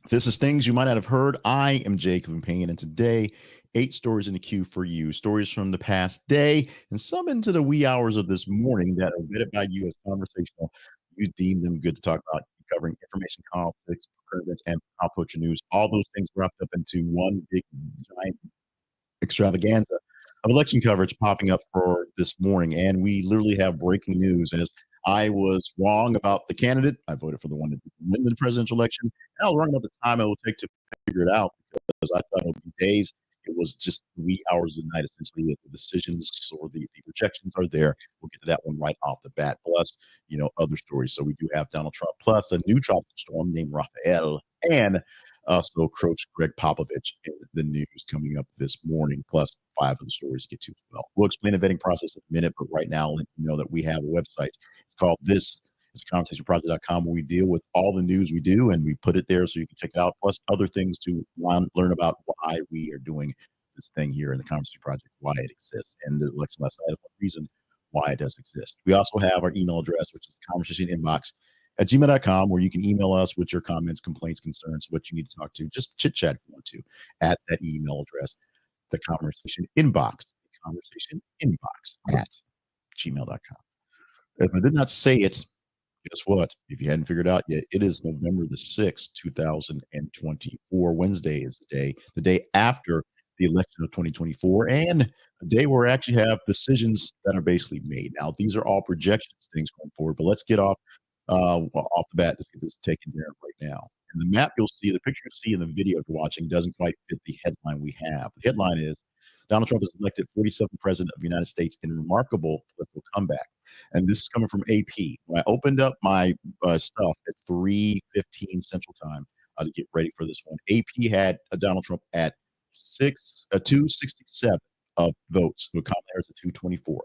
This is things you might not have heard. I am Jacob Payne, and today, 8 stories in the queue for you. Stories from the past day and some into the wee hours of this morning that are vetted by you as conversational. You deem them good to talk about, covering information, conflicts, current events, and pop culture news. All those things wrapped up into one big, giant extravaganza of election coverage popping up for this morning. And we literally have breaking news as I was wrong about the candidate. I voted for the one to win the presidential election. And I was wrong about the time it will take to figure it out because I thought it would be days. It was just wee hours of the night, essentially. The decisions or the projections are there. We'll get to that one right off the bat. Plus, other stories. So we do have Donald Trump, plus a new tropical storm named Rafael, and also Coach Gregg Popovich in the news coming up this morning, plus 5 of the stories to get to as well. We'll explain the vetting process in a minute, but right now, let you know that we have a website. It's called This. It's conversationproject.com, where we deal with all the news we do and we put it there so you can check it out, plus other things to learn about why we are doing this thing here in the Conversation Project, why it exists, and the election last night, one reason why it does exist. We also have our email address, which is conversation inbox at gmail.com, where you can email us with your comments, complaints, concerns, what you need to talk to. Just chit chat if you want to at that email address, the conversation inbox, at gmail.com. If I did not say it, guess what? If you hadn't figured out yet, it is November the 6th, 2024. Wednesday is the day after the election of 2024, and a day where we actually have decisions that are basically made. Now, these are all projections, things going forward, but let's get off the bat. Let's get this taken care of right now. And the map you'll see, the picture you see in the video if you're watching, doesn't quite fit the headline we have. The headline is Donald Trump is elected 47th president of the United States in remarkable political comeback. And this is coming from AP. When I opened up my stuff at 3:15 Central Time to get ready for this one, AP had Donald Trump at 267 of votes, with Kamala Harris at 224.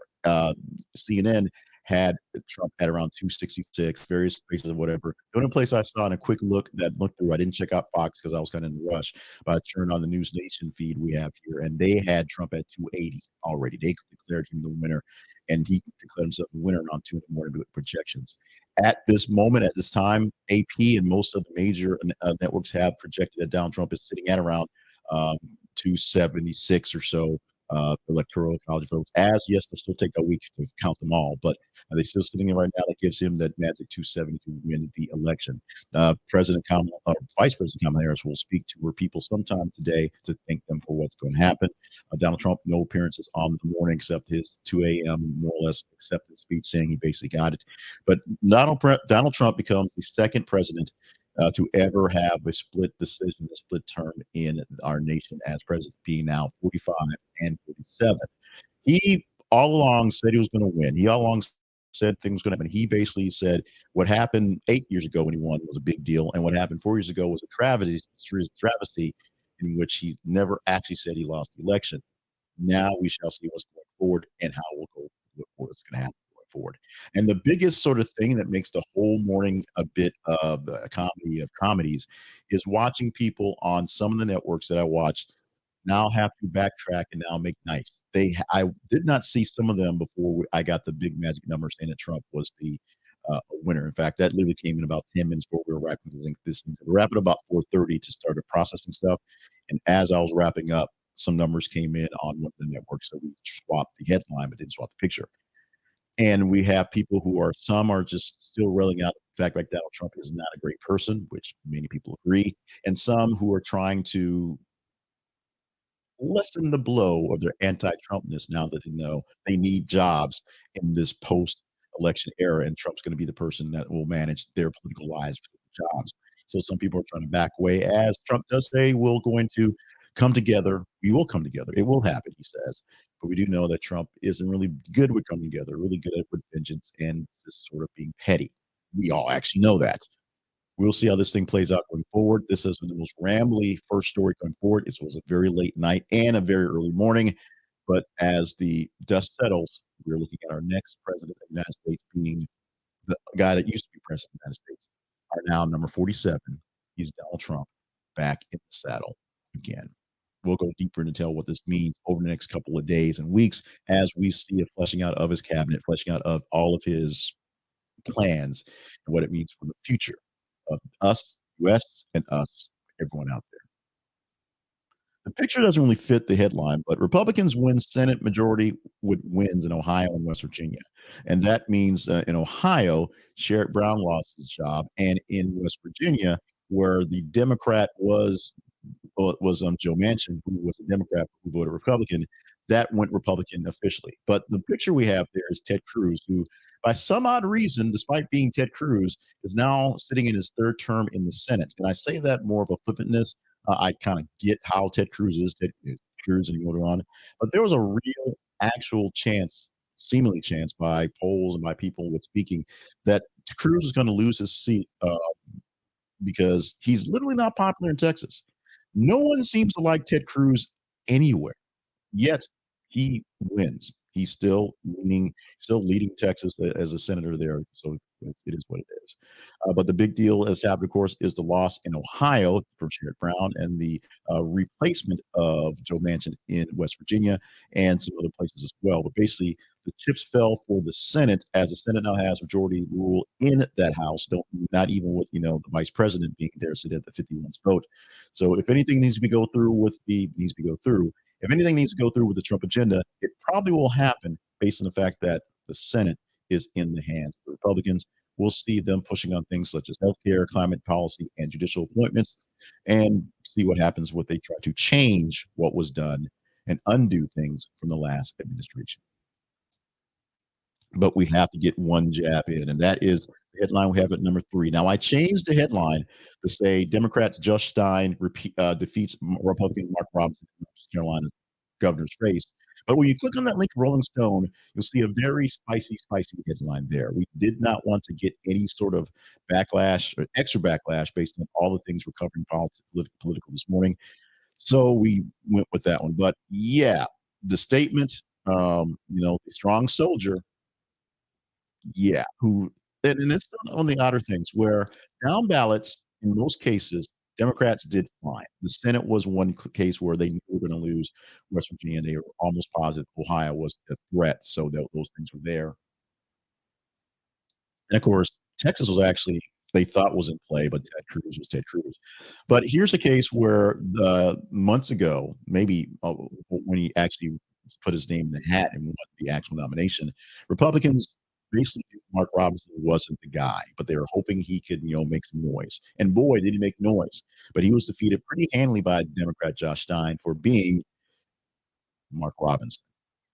CNN had Trump at around 266, various places or whatever. The only place I saw in a quick look that looked through, I didn't check out Fox because I was kind of in a rush, but I turned on the News Nation feed we have here, and they had Trump at 280 already. They declared him the winner, and he declared himself the winner on 2 in the morning with projections. At this moment, at this time, AP and most of the major networks have projected that Donald Trump is sitting at around 276 or so electoral college votes. As yes, they'll still take a week to count them all, but they're still sitting in right now. That gives him that magic 270 to win the election. Vice President Kamala Harris will speak to her people sometime today to thank them for what's going to happen. Donald Trump, no appearances on the morning except his 2 a.m. more or less acceptance speech saying he basically got it. But Donald Trump becomes the second president to ever have a split decision, a split term in our nation as president, being now 45 and 47. He all along said he was going to win. He all along said things were going to happen. He basically said what happened 8 years ago when he won was a big deal, and what happened 4 years ago was a travesty in which he never actually said he lost the election. Now we shall see what's going forward and how we'll go, what's going to happen going forward. And the biggest sort of thing that makes the whole morning a bit of a comedy of comedies is watching people on some of the networks that I watched now have to backtrack and now make nice. I did not see some of them before I got the big magic number saying that Trump was the winner. In fact, that literally came in about 10 minutes before we were wrapping this thing. We wrapped it about 4:30 to start processing stuff. And as I was wrapping up, some numbers came in on one of the networks, so we swapped the headline but didn't swap the picture. And we have people who some are just still railing out the fact like Donald Trump is not a great person, which many people agree, and some who are trying to lessen the blow of their anti-Trumpness now that they know they need jobs in this post-election era, and Trump's going to be the person that will manage their political lives with jobs. So some people are trying to back away, as Trump does say, we're going to come together. We will come together. It will happen, he says. But we do know that Trump isn't really good with coming together, really good at with vengeance and just sort of being petty. We all actually know that. We'll see how this thing plays out going forward. This has been the most rambly first story going forward. It was a very late night and a very early morning. But as the dust settles, we're looking at our next president of the United States being the guy that used to be president of the United States, our now number 47. He's Donald Trump back in the saddle again. We'll go deeper into tell what this means over the next couple of days and weeks as we see a fleshing out of his cabinet, fleshing out of all of his plans and what it means for the future of us, US, and us, everyone out there. The picture doesn't really fit the headline, but Republicans win Senate majority with wins in Ohio and West Virginia. And that means in Ohio, Sherrod Brown lost his job. And in West Virginia, where the Democrat was Joe Manchin, who was a Democrat who voted Republican. That went Republican officially. But the picture we have there is Ted Cruz, who, by some odd reason, despite being Ted Cruz, is now sitting in his third term in the Senate. And I say that more of a flippantness. I kind of get how Ted Cruz is, Ted Cruz, and he voted on. But there was a real, actual chance, seemingly chance by polls and by people with speaking, that Cruz is going to lose his seat because he's literally not popular in Texas. No one seems to like Ted Cruz anywhere, yet he wins. He's still leading Texas as a senator there. So it is what it is. But the big deal that's happened, of course, is the loss in Ohio for Sherrod Brown and the replacement of Joe Manchin in West Virginia and some other places as well. But basically, the chips fell for the Senate as the Senate now has majority rule in that House. Don't not even with the vice president being there, so they had the 51 vote. So if anything needs to be go through with the needs to go through, if anything needs to go through with the Trump agenda, it probably will happen based on the fact that the Senate is in the hands of the Republicans. We'll see them pushing on things such as healthcare, climate policy, and judicial appointments, and see what happens when they try to change what was done and undo things from the last administration. But we have to get one jab in, and that is the headline we have at number 3. Now, I changed the headline to say Democrats Josh Stein defeats Republican Mark Robinson in North Carolina's governor's race. But when you click on that link, Rolling Stone, you'll see a very spicy, spicy headline there. We did not want to get any sort of backlash or extra backlash based on all the things we're covering political this morning. So we went with that one. But yeah, the statement, the strong soldier, yeah, who and it's on the odder things where down ballots, in most cases, Democrats did fine. The Senate was one case where they knew they were gonna lose West Virginia, and they were almost positive Ohio was a threat, so those things were there. And of course, Texas was actually they thought was in play, but Ted Cruz was Ted Cruz. But here's a case where the months ago, maybe when he actually put his name in the hat and won the actual nomination, Republicans basically knew Mark Robinson wasn't the guy, but they were hoping he could, make some noise. And boy, did he make noise! But he was defeated pretty handily by Democrat Josh Stein for being Mark Robinson.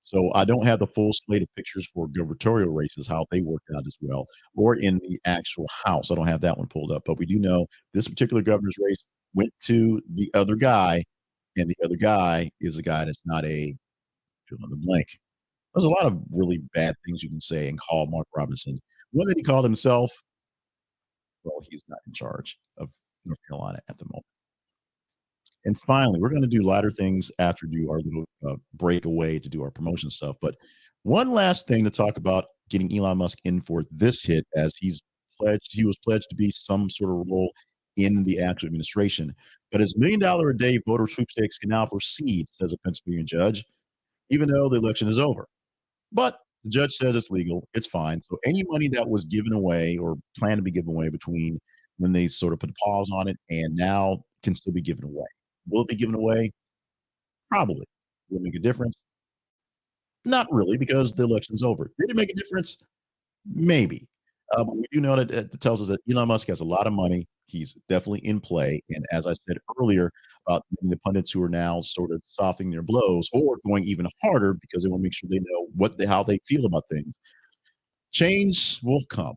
So I don't have the full slate of pictures for gubernatorial races, how they worked out as well, or in the actual House. I don't have that one pulled up, but we do know this particular governor's race went to the other guy, and the other guy is a guy that's not a fill in the blank. There's a lot of really bad things you can say and call Mark Robinson. One that he called himself, well, he's not in charge of North Carolina at the moment. And finally, we're gonna do lighter things after do our little, breakaway to do our promotion stuff, but one last thing to talk about getting Elon Musk in for this hit as he was pledged to be some sort of role in the actual administration, but his $1,000,000 a day voter sweepstakes can now proceed, says a Pennsylvania judge, even though the election is over. But the judge says it's legal, it's fine, so any money that was given away or planned to be given away between when they sort of put a pause on it and now can still be given away. Will it be given away? Probably. Will it make a difference? Not really, because the election's over. Did it make a difference? Maybe. But we do know that it tells us that Elon Musk has a lot of money. He's definitely in play. And as I said earlier, about the pundits who are now sort of softening their blows or going even harder because they want to make sure they know how they feel about things. Change will come,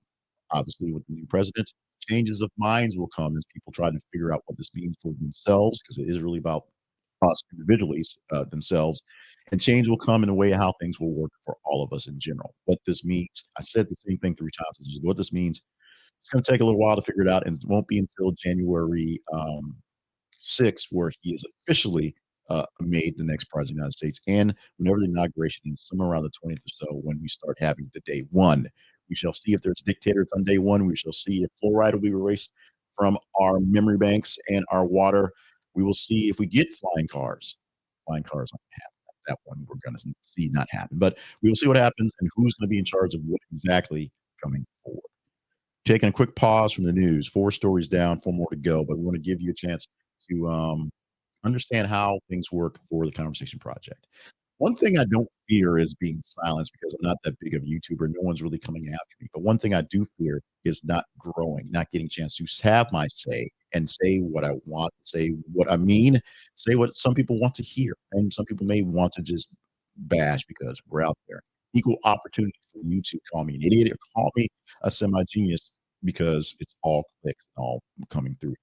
obviously, with the new president. Changes of minds will come as people try to figure out what this means for themselves, because it is really about us individually, themselves. And change will come in a way how things will work for all of us in general. What this means, I said the same thing 3 times. What this means, it's going to take a little while to figure it out, and it won't be until January 6th where he is officially made the next president of the United States. And whenever the inauguration is, somewhere around the 20th or so, when we start having the day one, we shall see if there's dictators on day one. We shall see if fluoride will be erased from our memory banks and our water. We will see if we get flying cars. Flying cars aren't gonna happen. That one we're going to see not happen. But we will see what happens and who's going to be in charge of what exactly coming forward. Taking a quick pause from the news. 4 stories down, 4 more to go, but we want to give you a chance to understand how things work for the Conversation Project. One thing I don't fear is being silenced because I'm not that big of a YouTuber. No one's really coming after me. But one thing I do fear is not growing, not getting a chance to have my say and say what I want, say what I mean, say what some people want to hear. And some people may want to just bash because we're out there. Equal opportunity for you to call me an idiot or call me a semi genius because it's all clicks and all coming through.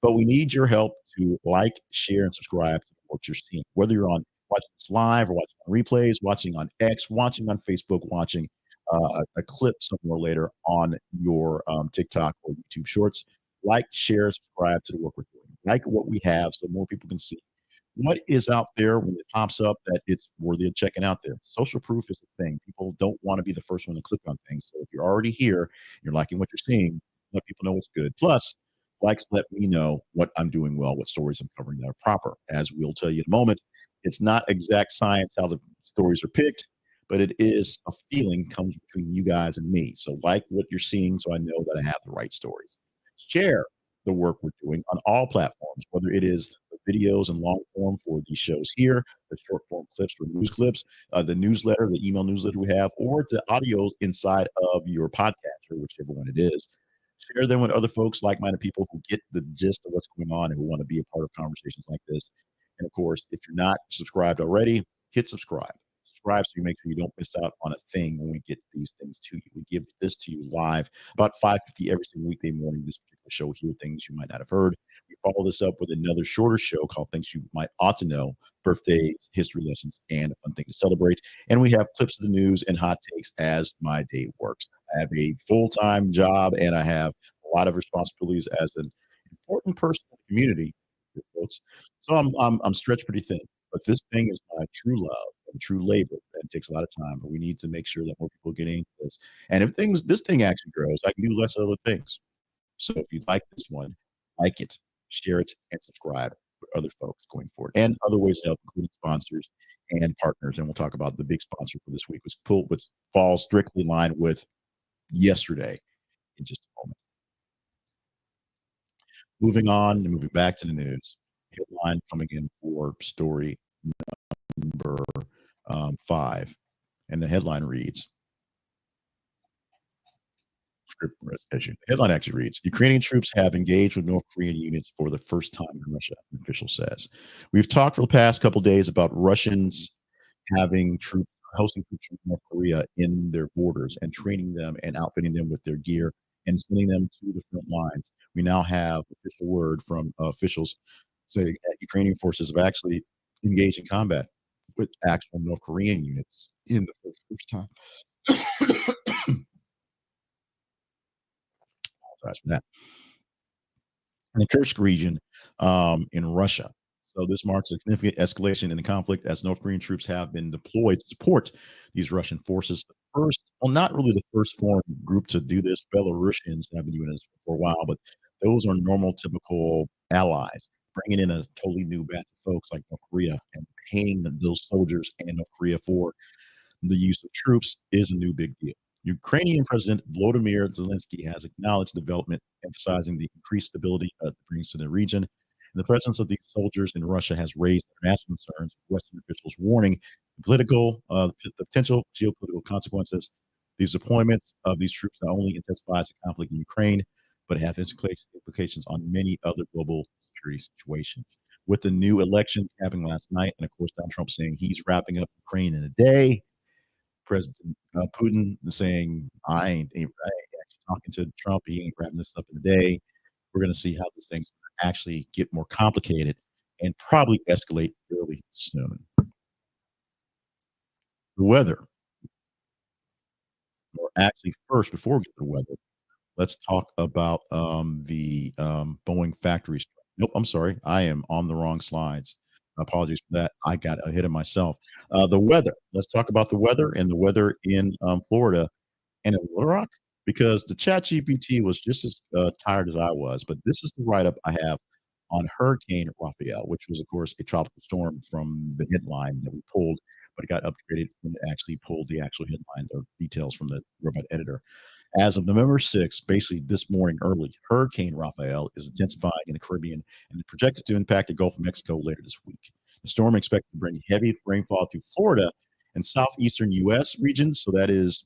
But we need your help to like, share, and subscribe to what you're seeing. Whether you're on watching this live or watching on replays, watching on X, watching on Facebook, watching a clip somewhere later on your TikTok or YouTube Shorts, like, share, subscribe to the work we're doing. Like what we have so more people can see what is out there when it pops up that it's worthy of checking out there. Social proof is a thing. People don't want to be the first one to click on things. So if you're already here, you're liking what you're seeing, let people know what's good. Plus, likes let me know what I'm doing well, what stories I'm covering that are proper. As we'll tell you in a moment, it's not exact science how the stories are picked, but it is a feeling comes between you guys and me. So like what you're seeing so I know that I have the right stories. Share the work we're doing on all platforms, whether it is the videos and long form for these shows here, the short form clips for news clips, the newsletter, the email newsletter we have, or the audio inside of your podcast or whichever one it is. Share them with other folks, like-minded people who get the gist of what's going on and who want to be a part of conversations like this. And of course, if you're not subscribed already, hit subscribe. Subscribe so you make sure you don't miss out on a thing when we get these things to you. We give this to you live about 5:50 every single weekday morning. This particular show, Hear Things You Might Not Have Heard. We follow this up with another shorter show called Things You Might Ought to Know, birthdays, history lessons, and a fun thing to celebrate. And we have clips of the news and hot takes as my day works. I have a full-time job and I have a lot of responsibilities as an important person in the community, folks. So I'm stretched pretty thin. But this thing is my true love and true labor. And it takes a lot of time, but we need to make sure that more people get into this. And if this thing actually grows, I can do less other things. So if you like this one, like it, share it, and subscribe for other folks going forward. And other ways to help, including sponsors and partners. And we'll talk about the big sponsor for this week, which falls strictly in line with yesterday in just a moment. Moving on and moving back to the news. Headline coming in for story number 5. And the headline reads, the headline actually reads, Ukrainian troops have engaged with North Korean units for the first time in Russia, an official says. We've talked for the past couple of days about Russians having troops, hosting troops from North Korea in their borders and training them and outfitting them with their gear and sending them to the front lines. We now have official word from officials saying that Ukrainian forces have actually engaged in combat with actual North Korean units in the first time. Apologize for that. In the Kursk region in Russia. So this marks a significant escalation in the conflict as North Korean troops have been deployed to support these Russian forces. The first, well, not really the first foreign group to do this. Belarusians have been doing this for a while, but those are normal, typical allies. Bringing in a totally new batch of folks like North Korea and paying those soldiers and North Korea for the use of troops is a new big deal. Ukrainian President Volodymyr Zelensky has acknowledged development, emphasizing the increased stability it brings to the region. And the presence of these soldiers in Russia has raised international concerns, with Western officials warning the potential geopolitical consequences. These deployments of these troops not only intensifies the conflict in Ukraine, but have implications on many other global security situations. With the new election happening last night, and of course, Donald Trump saying he's wrapping up Ukraine in a day, President Putin saying, I ain't actually talking to Trump. He ain't wrapping this up in a day. We're going to see how these things actually get more complicated and probably escalate fairly soon. The weather, or actually, first, before we get to the weather, let's talk about the Boeing factory strike. Nope, I'm sorry. I am on the wrong slides. Apologies for that. I got ahead of myself. The weather. Let's talk about the weather and the weather in Florida and in Little Rock because the chat GPT was just as tired as I was. But this is the write up I have on Hurricane Rafael, which was, of course, a tropical storm from the headline that we pulled, but it got upgraded and actually pulled the actual headline or details from the robot editor. As of November 6th, basically this morning early, Hurricane Rafael is intensifying in the Caribbean and is projected to impact the Gulf of Mexico later this week. The storm is expected to bring heavy rainfall to Florida and southeastern U.S. regions. So that is,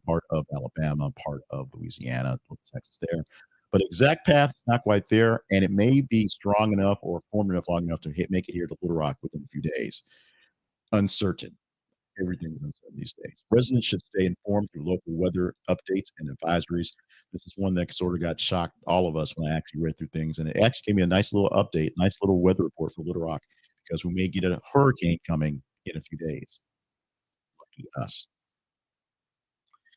part of Alabama, part of Louisiana, Texas there. But exact path is not quite there, and it may be strong enough or form enough long enough to make it here to Little Rock within a few days. Uncertain. Everything is uncertain these days. Residents should stay informed through local weather updates and advisories. This is one that sort of got shocked all of us when I actually read through things, and it actually gave me a nice little update, nice little weather report for Little Rock because we may get a hurricane coming in a few days. Lucky us.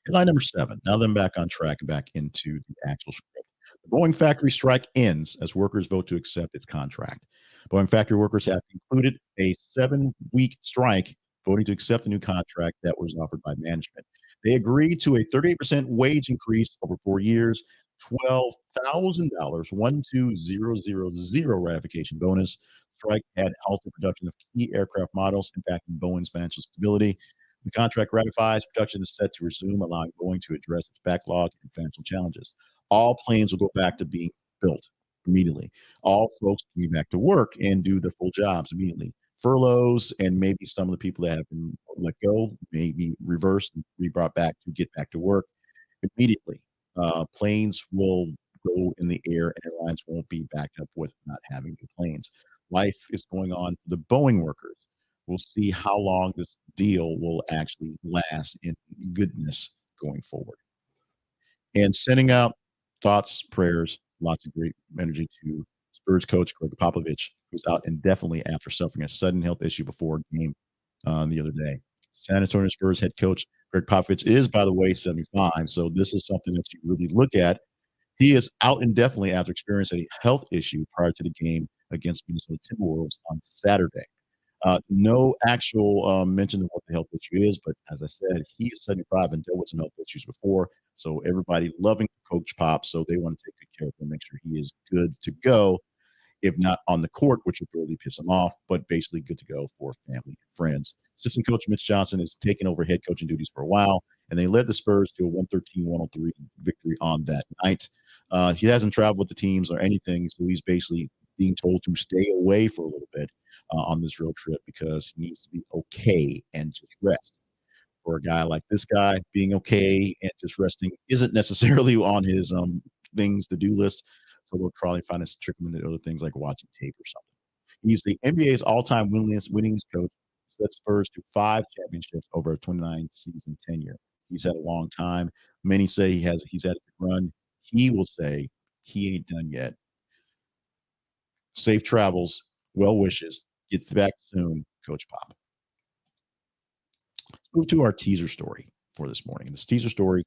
Headline number 7. Now then back on track and back into the actual script. The Boeing factory strike ends as workers vote to accept its contract. Boeing factory workers have concluded a 7-week strike, voting to accept the new contract that was offered by management. They agreed to a 38% wage increase over 4 years, $12,000, 12000 ratification bonus. Strike had halted production of key aircraft models, impacting Boeing's financial stability. The contract ratifies, production is set to resume, allowing Boeing to address its backlog and financial challenges. All planes will go back to being built immediately. All folks can get back to work and do their full jobs immediately. Furloughs and maybe some of the people that have been let go may be reversed and be brought back to get back to work immediately. Planes will go in the air and airlines won't be backed up with not having new planes. Life is going on for the Boeing workers. We'll see how long this deal will actually last in goodness going forward. And sending out thoughts, prayers, lots of great energy to Spurs coach Gregg Popovich, who's out indefinitely after suffering a sudden health issue before a game the other day. San Antonio Spurs head coach Gregg Popovich is, by the way, 75. So this is something that you really look at. He is out indefinitely after experiencing a health issue prior to the game against Minnesota Timberwolves on Saturday. No actual mention of what the health issue is, but as I said, he is 75 and dealt with some health issues before. So everybody loving Coach Pop, so they want to take good care of him, make sure he is good to go, if not on the court, which would really piss him off, but basically good to go for family and friends. Assistant coach Mitch Johnson has taken over head coaching duties for a while, and they led the Spurs to a 113-103 victory on that night. He hasn't traveled with the teams or anything, so he's basically being told to stay away for a little bit on this road trip because he needs to be okay and just rest. For a guy like this guy, being okay and just resting isn't necessarily on his things to do list. So they'll probably find us trick him into other things like watching tape or something. He's the NBA's all-time winningest coach. He's led Spurs to 5 championships over a 29-season tenure. He's had a long time. Many say he's had a good run. He will say he ain't done yet. Safe travels, well wishes. Get back soon, Coach Pop. Let's move to our teaser story for this morning. This teaser story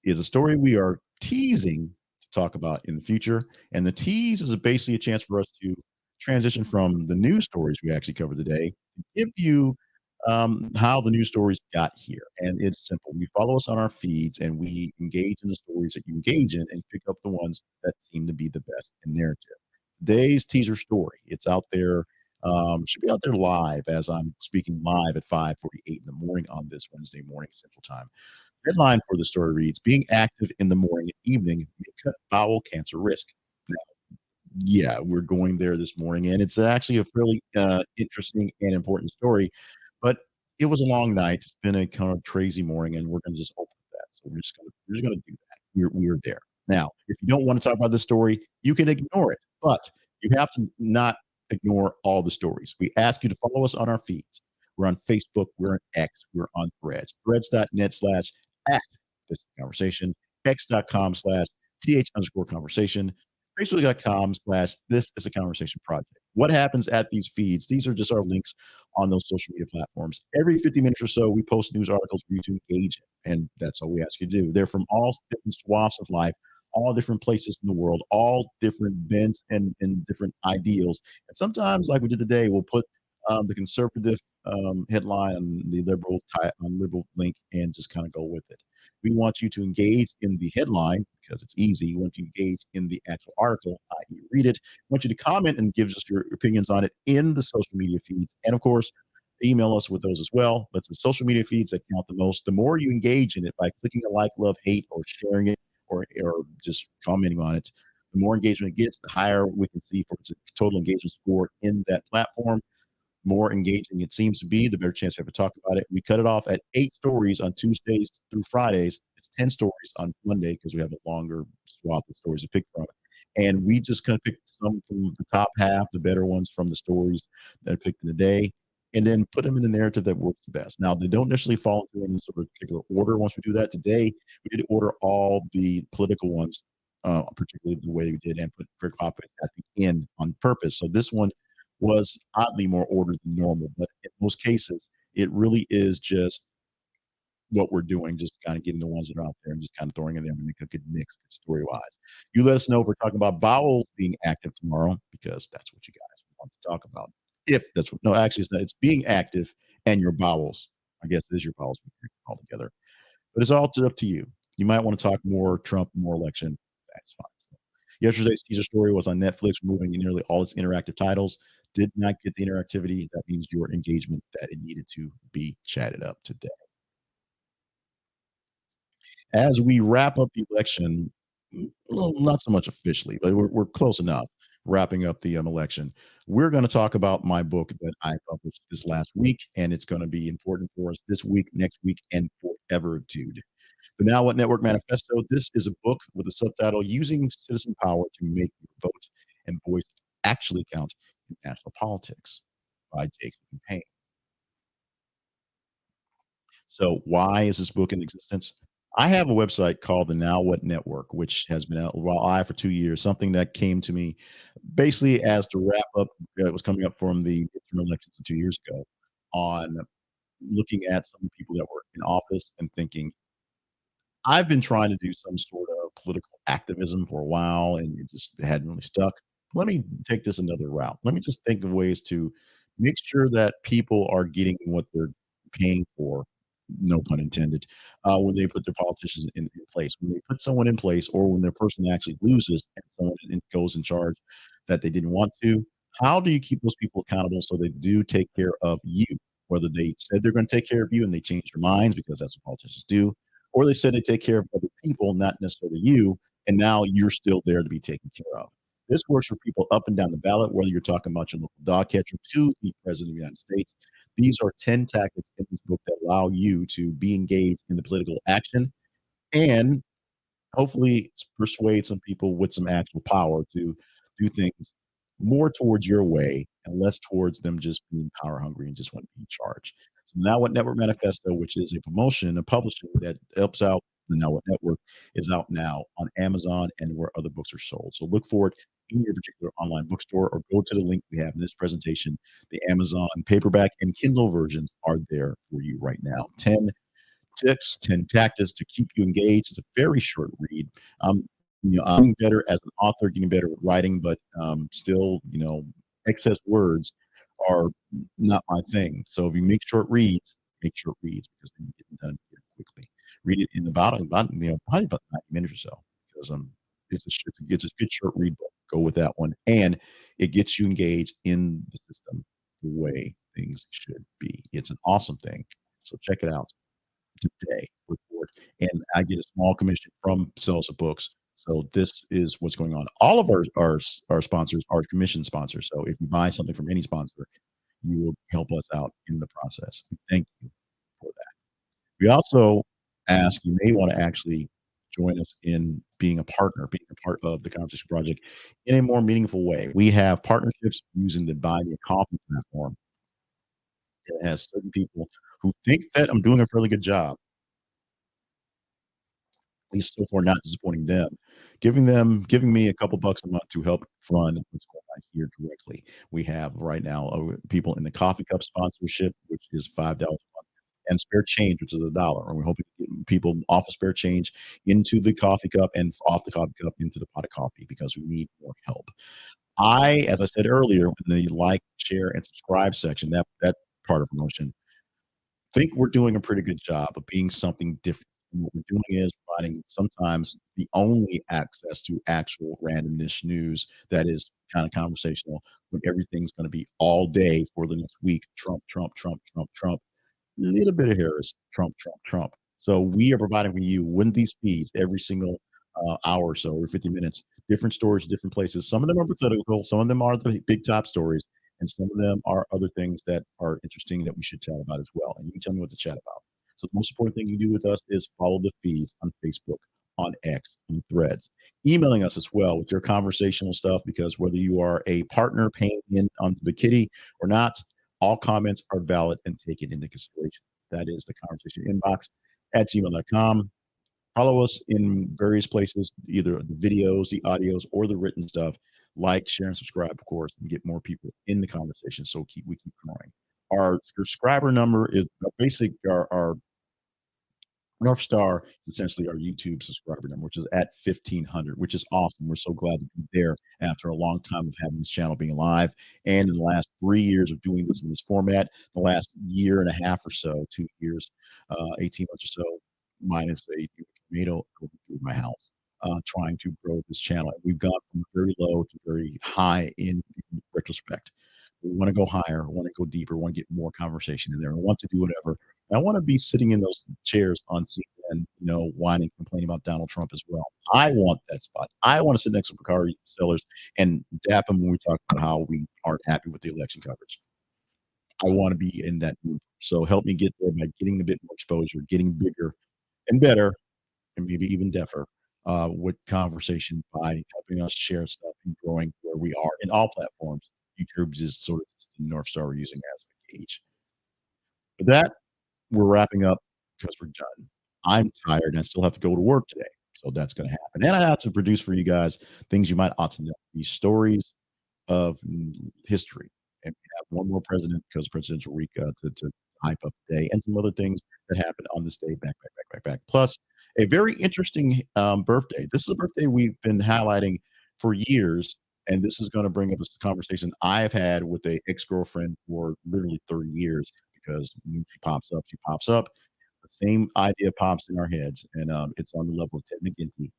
is a story we are teasing to talk about in the future. And the tease is basically a chance for us to transition from the news stories we actually covered today to give you how the news stories got here. And it's simple. You follow us on our feeds and we engage in the stories that you engage in and pick up the ones that seem to be the best in narrative. Today's teaser story, it's out there. Should be out there live as I'm speaking live at 5:48 in the morning on this Wednesday morning Central Time. Headline for the story reads, "Being active in the morning and evening may cut bowel cancer risk." Now, yeah, we're going there this morning, and it's actually a fairly interesting and important story, but it was a long night. It's been a kind of crazy morning, and we're going to just open with that. So we're just gonna do that. We're there. Now, if you don't want to talk about this story, you can ignore it, but you have to not ignore all the stories. We ask you to follow us on our feeds. We're on Facebook, we're on X, we're on Threads. Threads.net/at this conversation, X.com/th_conversation, Facebook.com/this is a conversation project. What happens at these feeds? These are just our links on those social media platforms. Every 50 minutes or so, we post news articles for you to engage in, and that's all we ask you to do. They're from all different swaths of life, all different places in the world, all different bents and different ideals. And sometimes, like we did today, we'll put the conservative headline on the liberal link and just kind of go with it. We want you to engage in the headline because it's easy. We want you to engage in the actual article, i.e., read it. We want you to comment and give us your opinions on it in the social media feeds. And of course, email us with those as well. But the social media feeds that count the most, the more you engage in it by clicking a like, love, hate, or sharing it, or just commenting on it, the more engagement it gets, the higher we can see for its total engagement score in that platform. More engaging it seems to be, the better chance you have to talk about it. We cut it off at 8 stories on Tuesdays through Fridays. It's 10 stories on Monday because we have a longer swath of stories to pick from. And we just kind of pick some from the top half, the better ones from the stories that are picked in the day, and then put them in the narrative that works the best. Now, they don't necessarily fall into any sort of particular order once we do that. Today, we did order all the political ones, particularly the way we did, and put Greg Popovich at the end on purpose. So this one was oddly more ordered than normal, but in most cases, it really is just what we're doing, just kind of getting the ones that are out there and just kind of throwing in there and make a good mix story wise. You let us know if we're talking about bowels being active tomorrow, because that's what you guys want to talk about. If that's what, no, actually, it's not. It's being active and your bowels. I guess it is your bowels all together, but it's all up to you. You might want to talk more Trump, more election. That's fine. Yesterday's teaser story was on Netflix, removing nearly all its interactive titles. Did not get the interactivity. That means your engagement that it needed to be chatted up today. As we wrap up the election, well, not so much officially, but we're close enough wrapping up the election. We're going to talk about my book that I published this last week, and it's going to be important for us this week, next week, and forever, dude. The Now What Network Manifesto. This is a book with a subtitle, Using Citizen Power to Make Your Vote and Voice Actually Count in National Politics by Jacob Payne. So, why is this book in existence? I have a website called the Now What Network, which has been out live for 2 years. Something that came to me basically as to wrap up. It was coming up from the midterm elections 2 years ago, on looking at some of the people that were in office and thinking, I've been trying to do some sort of political activism for a while, and it just hadn't really stuck. Let me take this another route. Let me just think of ways to make sure that people are getting what they're paying for, no pun intended, when they put their politicians in place. When they put someone in place, or when their person actually loses and someone goes in charge that they didn't want to, how do you keep those people accountable so they do take care of you? Whether they said they're going to take care of you and they change their minds, because that's what politicians do, or they said they take care of other people, not necessarily you, and now you're still there to be taken care of. This works for people up and down the ballot, whether you're talking about your local dog catcher to the president of the United States. These are 10 tactics in this book that allow you to be engaged in the political action and hopefully persuade some people with some actual power to do things more towards your way and less towards them just being power hungry and just want to be in charge. So Now What Network Manifesto, which is a promotion, a publishing that helps out the Now What Network, is out now on Amazon and where other books are sold. So look for it in your particular online bookstore, or go to the link we have in this presentation. The Amazon paperback and Kindle versions are there for you right now. 10 tips, 10 tactics to keep you engaged. It's a very short read. Um, I'm getting better as an author, getting better at writing, but still, excess words are not my thing. So if you make short reads, because then you get them done very quickly. Read it in about probably about 90 minutes or so, because it's a good short read book. Go with that one, and it gets you engaged in the system the way things should be. It's an awesome thing. So check it out today report, and I get a small commission from sales of books. So this is what's going on. All of our sponsors are commission sponsors. So if you buy something from any sponsor, you will help us out in the process. Thank you for that. We also ask, you may want to actually join us in being a partner, being a part of the Conversation Project in a more meaningful way. We have partnerships using the Buy Me a Coffee platform. It has certain people who think that I'm doing a fairly good job, least so far not disappointing them, giving me a couple bucks a month to help fund what's going on here directly. We have right now people in the coffee cup sponsorship, which is $5 a month, and spare change, which is $1. And we're hoping to get people off of spare change into the coffee cup, and off the coffee cup into the pot of coffee, because we need more help. As I said earlier, in the like, share, and subscribe section, that part of promotion, think we're doing a pretty good job of being something different. And what we're doing is providing sometimes the only access to actual randomness news that is kind of conversational when everything's going to be all day for the next week. Trump, Trump, Trump, Trump, Trump. Little bit of Harris, Trump, Trump, Trump. So we are providing for you with these feeds every single hour or so, or 50 minutes, different stories, different places. Some of them are political, some of them are the big top stories, and some of them are other things that are interesting that we should chat about as well. And you can tell me what to chat about. So the most important thing you do with us is follow the feeds on Facebook, on X, on Threads, emailing us as well with your conversational stuff, because whether you are a partner paying in onto the kitty or not, all comments are valid and taken into consideration. That is the conversation inbox at gmail.com. Follow us in various places, either the videos, the audios, or the written stuff. Like, share, and subscribe, of course, and get more people in the conversation. So we keep growing. Our subscriber number is basic. Our North Star is essentially our YouTube subscriber number, which is at 1,500, which is awesome. We're so glad to be there after a long time of having this channel being alive. And in the last 3 years of doing this in this format, the last year and a half or so, 2 years, 18 months or so, minus a tomato going through my house, trying to grow this channel. We've gone from very low to very high in retrospect. We want to go higher, want to go deeper, want to get more conversation in there, and want to do whatever. And I want to be sitting in those chairs on CNN, whining, complaining about Donald Trump as well. I want that spot. I want to sit next to car sellers and dap them when we talk about how we aren't happy with the election coverage. I want to be in that group. So help me get there by getting a bit more exposure, getting bigger and better, and maybe even deafer with conversation by helping us share stuff and growing where we are in all platforms. YouTube is sort of the North Star we're using as a gauge. With that, we're wrapping up because we're done. I'm tired and I still have to go to work today. So that's going to happen. And I have to produce for you guys things you might ought to know. These stories of history. And we have one more president because presidential week to hype up the day, and some other things that happened on this day, back. Plus, a very interesting birthday. This is a birthday we've been highlighting for years, and this is going to bring up a conversation I have had with a ex girlfriend for literally 30 years. Because when she pops up, she pops up. The same idea pops in our heads, and it's on the level of Ted McGinty.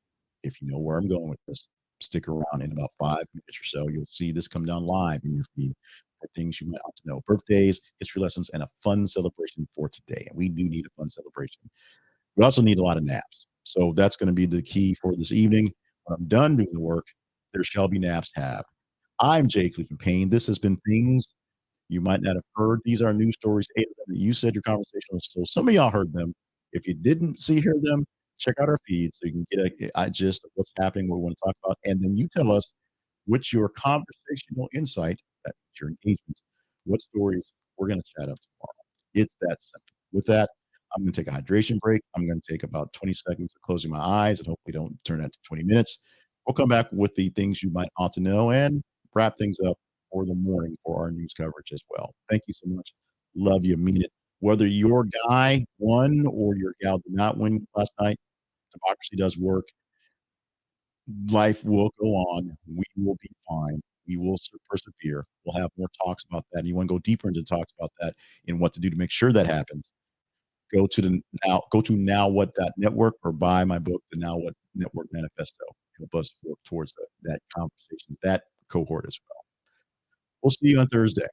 If you know where I'm going with this, stick around. In about 5 minutes or so, you'll see this come down live in your feed for things you might want to know. Birthdays, history lessons, and a fun celebration for today. And we do need a fun celebration. We also need a lot of naps. So that's going to be the key for this evening. When I'm done doing the work, there shall be naps had. I'm Jay Cleveland Payne. This has been Things You Might Not Have Heard. These are news stories, 8 of them that you said your conversational. So some of y'all heard them. If you didn't hear them, check out our feed so you can get a gist of what's happening, what we want to talk about. And then you tell us what's your conversational insight, that's your engagement, what stories we're going to chat up tomorrow. It's that simple. With that, I'm going to take a hydration break. I'm going to take about 20 seconds of closing my eyes and hopefully don't turn that to 20 minutes. We'll come back with the things you might ought to know and wrap things up for the morning for our news coverage as well. Thank you so much. Love you. Mean it. Whether your guy won or your gal did not win last night, democracy does work. Life will go on. We will be fine. We will persevere. We'll have more talks about that. And you want to go deeper into talks about that and what to do to make sure that happens. Go to nowwhat.network or buy my book, The Now What Network Manifesto. Help us work towards that conversation, that cohort as well. We'll see you on Thursday.